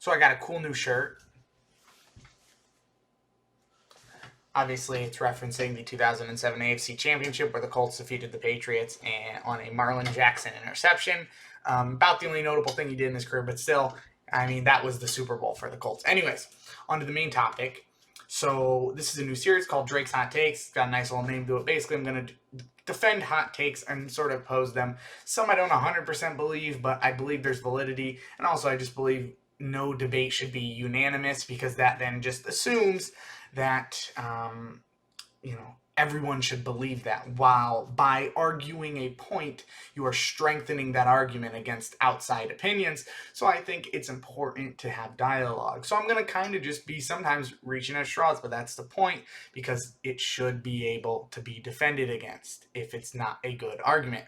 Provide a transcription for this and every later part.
So I got a cool new shirt. Obviously, it's referencing the 2007 AFC Championship where the Colts defeated the Patriots on a Marlon Jackson interception. About the only notable thing he did in his career, but still, I mean, that was the Super Bowl for the Colts. Anyways, on to the main topic. So this is a new series called Drake's Hot Takes. It's got a nice little name to it. Basically, I'm going to defend hot takes and sort of pose them. Some I don't 100% believe, but I believe there's validity. And also, I just believe no debate should be unanimous because that then just assumes that everyone should believe that, while by arguing a point you are strengthening that argument against outside opinions. So I think it's important to have dialogue. So I'm going to kind of just be sometimes reaching at straws, but that's the point, because it should be able to be defended against if it's not a good argument.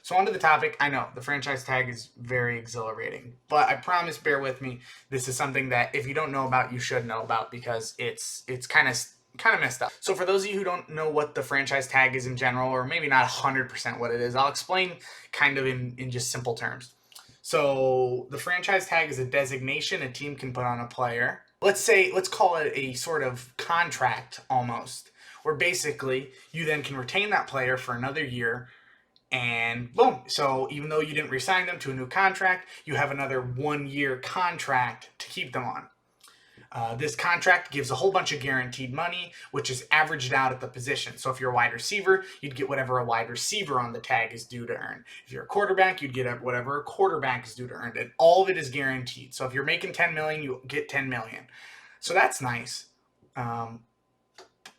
So on to the topic. I know the franchise tag is very exhilarating, but I promise, bear with me. This is something that if you don't know about, you should know about, because it's kind of messed up. So for those of you who don't know what the franchise tag is in general, or maybe not 100% what it is, I'll explain kind of in just simple terms. So the franchise tag is a designation a team can put on a player. Let's call it a sort of contract almost, where basically you then can retain that player for another year. And boom. So even though you didn't re-sign them to a new contract, you have another 1-year contract to keep them on. This contract gives a whole bunch of guaranteed money, which is averaged out at the position. So if you're a wide receiver, you'd get whatever a wide receiver on the tag is due to earn. If you're a quarterback, you'd get whatever a quarterback is due to earn. And all of it is guaranteed. So if you're making $10 million, you get $10 million. So that's nice.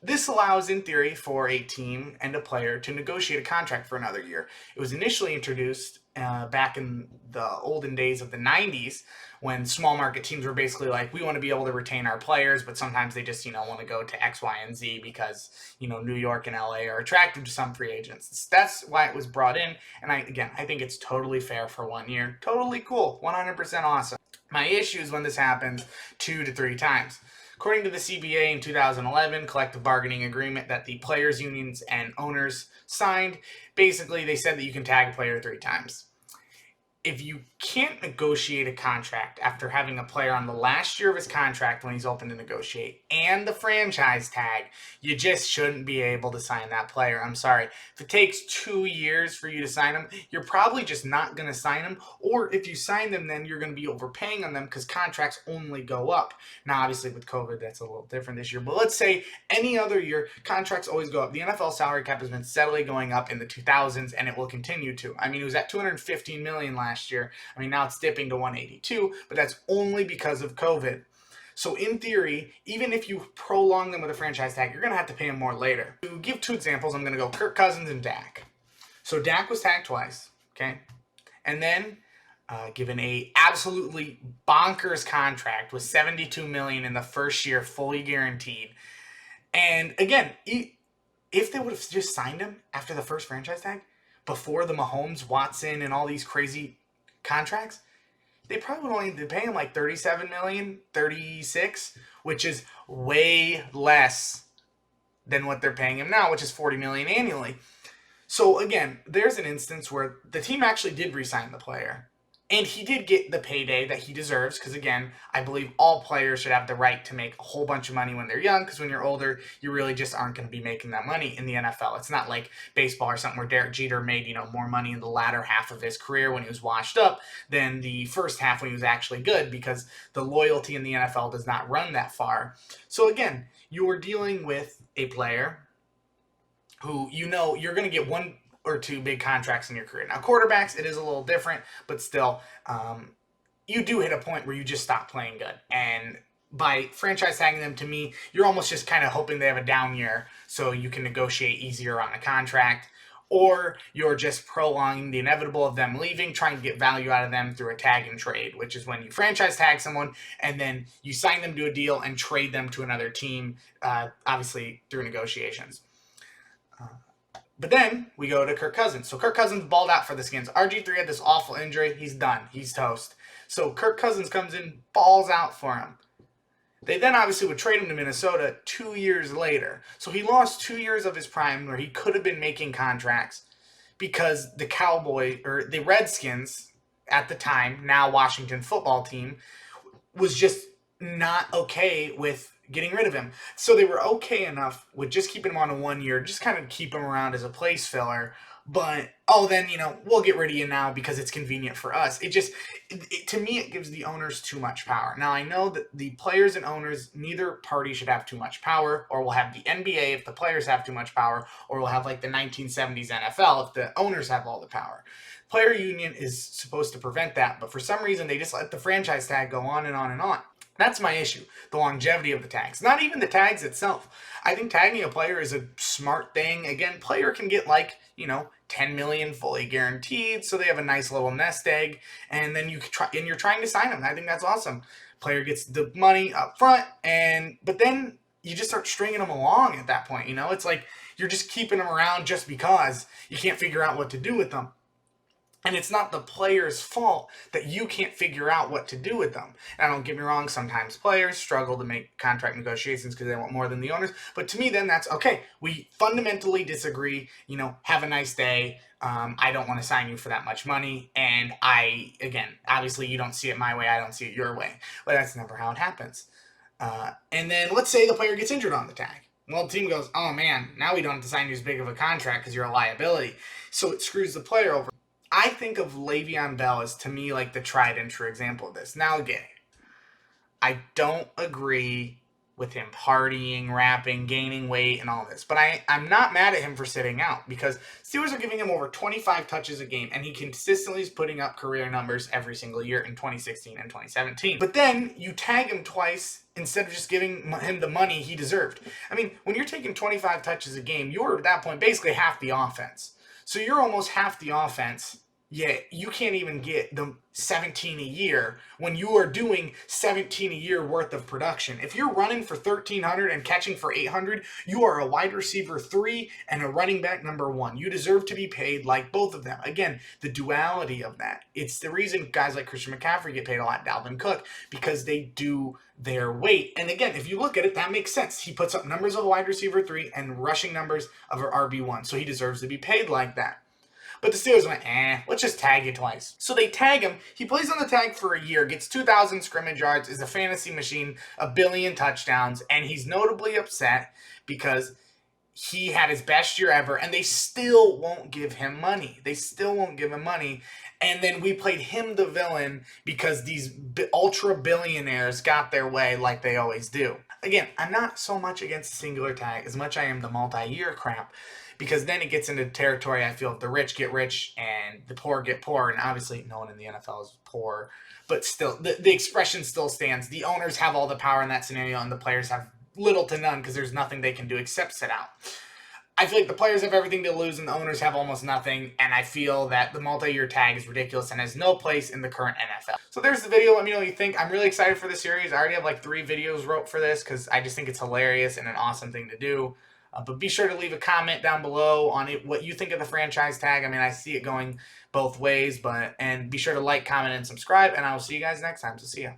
This allows, in theory, for a team and a player to negotiate a contract for another year. It was initially introduced back in the olden days of the 90s, when small market teams were basically like, we want to be able to retain our players, but sometimes they just, want to go to X, Y, and Z because, New York and LA are attractive to some free agents. That's why it was brought in. And I think it's totally fair for 1 year. Totally cool. 100% awesome. My issue is when this happens 2 to 3 times. According to the CBA in 2011 collective bargaining agreement that the players' unions and owners signed, basically they said that you can tag a player 3 times. If you can't negotiate a contract after having a player on the last year of his contract when he's open to negotiate and the franchise tag, you just shouldn't be able to sign that player. I'm sorry. If it takes 2 years for you to sign him, you're probably just not going to sign him. Or if you sign them, then you're going to be overpaying on them because contracts only go up. Now, obviously with COVID, that's a little different this year. But let's say any other year, contracts always go up. The NFL salary cap has been steadily going up in the 2000s, and it will continue to. I mean, it was at $215 million last year. I mean, now it's dipping to 182, but that's only because of COVID. So in theory, even if you prolong them with a franchise tag, you're going to have to pay them more later. To give 2 examples, I'm going to go Kirk Cousins and Dak. So Dak was tagged twice, okay? And then given a absolutely bonkers contract with $72 million in the first year, fully guaranteed. And again, if they would have just signed him after the first franchise tag, before the Mahomes, Watson, and all these crazy contracts, they probably would only be paying him like $37 million, $36, which is way less than what they're paying him now, which is $40 million annually. So again, there's an instance where the team actually did re-sign the player, and he did get the payday that he deserves, because again, I believe all players should have the right to make a whole bunch of money when they're young, because when you're older, you really just aren't going to be making that money in the NFL. It's not like baseball or something where Derek Jeter made, more money in the latter half of his career when he was washed up than the first half when he was actually good, because the loyalty in the NFL does not run that far. So again, you're dealing with a player who you're going to get 1 or 2 big contracts in your career. Now, quarterbacks, it is a little different, but still, you do hit a point where you just stop playing good. And by franchise tagging them, to me, you're almost just kind of hoping they have a down year so you can negotiate easier on a contract. Or you're just prolonging the inevitable of them leaving, trying to get value out of them through a tag and trade, which is when you franchise tag someone and then you sign them to a deal and trade them to another team, obviously through negotiations. But then we go to Kirk Cousins. So Kirk Cousins balled out for the Skins. RG3 had this awful injury. He's done. He's toast. So Kirk Cousins comes in, balls out for him. They then obviously would trade him to Minnesota 2 years later. So he lost 2 years of his prime where he could have been making contracts because the Redskins at the time, now Washington football team, was just not okay with getting rid of him. So they were okay enough with just keeping him on a 1 year, just kind of keep him around as a place filler. But then we'll get rid of you now because it's convenient for us. To me, it gives the owners too much power. Now I know that the players and owners, neither party should have too much power, or we'll have the NBA if the players have too much power, or we'll have like the 1970s NFL if the owners have all the power. Player union is supposed to prevent that, but for some reason they just let the franchise tag go on and on and on. That's my issue. The longevity of the tags. Not even the tags itself. I think tagging a player is a smart thing. Again, player can get 10 million fully guaranteed, so they have a nice little nest egg, and then you're trying to sign them. I think that's awesome. Player gets the money up front, but then you just start stringing them along at that point. It's like you're just keeping them around just because you can't figure out what to do with them. And it's not the player's fault that you can't figure out what to do with them. Now, don't get me wrong, sometimes players struggle to make contract negotiations because they want more than the owners. But to me, then that's okay. We fundamentally disagree. Have a nice day. I don't want to sign you for that much money. And obviously you don't see it my way. I don't see it your way. But that's never how it happens. And then let's say the player gets injured on the tag. Well, the team goes, oh man, now we don't have to sign you as big of a contract because you're a liability. So it screws the player over. I think of Le'Veon Bell as, to me, like the tried and true example of this. Now, again, I don't agree with him partying, rapping, gaining weight, and all this. But I'm not mad at him for sitting out because Steelers are giving him over 25 touches a game, and he consistently is putting up career numbers every single year in 2016 and 2017. But then you tag him twice instead of just giving him the money he deserved. I mean, when you're taking 25 touches a game, you're at that point basically half the offense. So you're almost half the offense. Yeah, you can't even get the 17 a year when you are doing 17 a year worth of production. If you're running for 1,300 and catching for 800, you are a wide receiver 3 and a running back number 1. You deserve to be paid like both of them. Again, the duality of that. It's the reason guys like Christian McCaffrey get paid a lot, Dalvin Cook, because they do their weight. And again, if you look at it, that makes sense. He puts up numbers of a wide receiver 3 and rushing numbers of an RB1, so he deserves to be paid like that. But the Steelers went, let's just tag you twice. So they tag him. He plays on the tag for a year, gets 2,000 scrimmage yards, is a fantasy machine, 1 billion touchdowns, and he's notably upset because he had his best year ever, and they still won't give him money. And then we played him the villain because these ultra billionaires got their way like they always do. Again, I'm not so much against the singular tag as much I am the multi-year crap, because then it gets into territory, I feel, if the rich get rich and the poor get poor, and obviously no one in the NFL is poor, but still, the expression still stands. The owners have all the power in that scenario, and the players have little to none because there's nothing they can do except sit out. I feel like the players have everything to lose and the owners have almost nothing, and I feel that the multi-year tag is ridiculous and has no place in the current NFL. So there's the video. Let me know what you think. I'm really excited for the series. I already have 3 videos wrote for this because I just think it's hilarious and an awesome thing to do. But be sure to leave a comment down below on what you think of the franchise tag. I mean, I see it going both ways, and be sure to like, comment, and subscribe, and I will see you guys next time. So see ya.